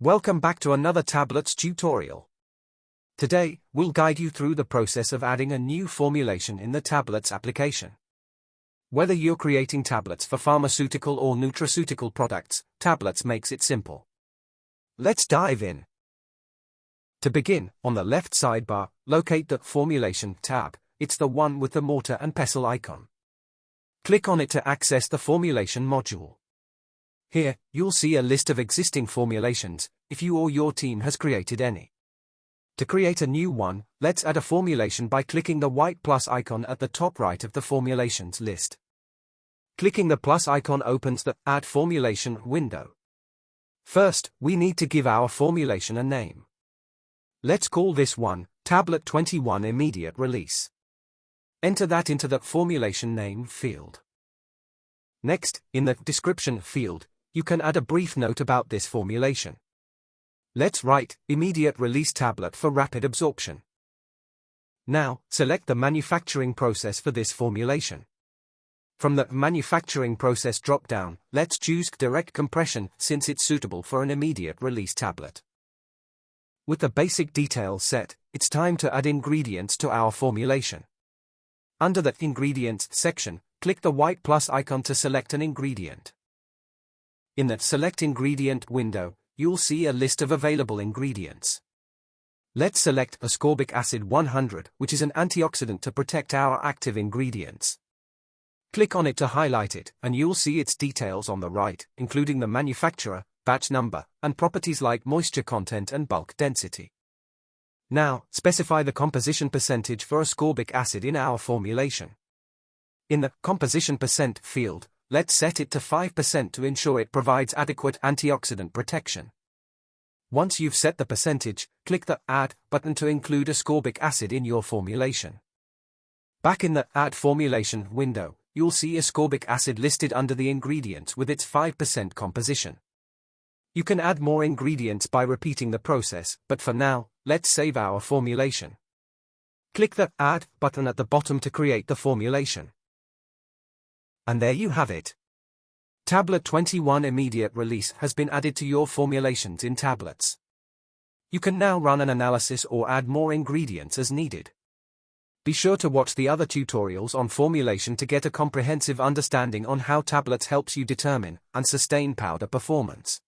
Welcome back to another TaBlitz tutorial. Today, we'll guide you through the process of adding a new formulation in the TaBlitz application. Whether you're creating tablets for pharmaceutical or nutraceutical products, TaBlitz makes it simple. Let's dive in. To begin, on the left sidebar, locate the Formulation tab. It's the one with the mortar and pestle icon. Click on it to access the formulation module. Here, you'll see a list of existing formulations, if you or your team has created any. To create a new one, let's add a formulation by clicking the white plus icon at the top right of the formulations list. Clicking the plus icon opens the Add Formulation window. First, we need to give our formulation a name. Let's call this one TaBlitz 21 Immediate Release. Enter that into the Formulation Name field. Next, in the Description field, you can add a brief note about this formulation. Let's write Immediate Release Tablet for Rapid Absorption. Now, select the manufacturing process for this formulation. From the Manufacturing Process drop-down, let's choose Direct Compression since it's suitable for an immediate release tablet. With the basic details set, it's time to add ingredients to our formulation. Under the Ingredients section, click the white plus icon to select an ingredient. In the Select Ingredient window, you'll see a list of available ingredients. Let's select ascorbic acid 100, which is an antioxidant to protect our active ingredients. Click on it to highlight it, and you'll see its details on the right, including the manufacturer, batch number, and properties like moisture content and bulk density. Now, specify the composition percentage for ascorbic acid in our formulation. In the Composition Percent field, let's set it to 5% to ensure it provides adequate antioxidant protection. Once you've set the percentage, click the Add button to include ascorbic acid in your formulation. Back in the Add Formulation window, you'll see ascorbic acid listed under the ingredients with its 5% composition. You can add more ingredients by repeating the process, but for now, let's save our formulation. Click the Add button at the bottom to create the formulation. And there you have it. TaBlitz 21 Immediate Release has been added to your formulations in TaBlitz. You can now run an analysis or add more ingredients as needed. Be sure to watch the other tutorials on formulation to get a comprehensive understanding on how TaBlitz helps you determine and sustain powder performance.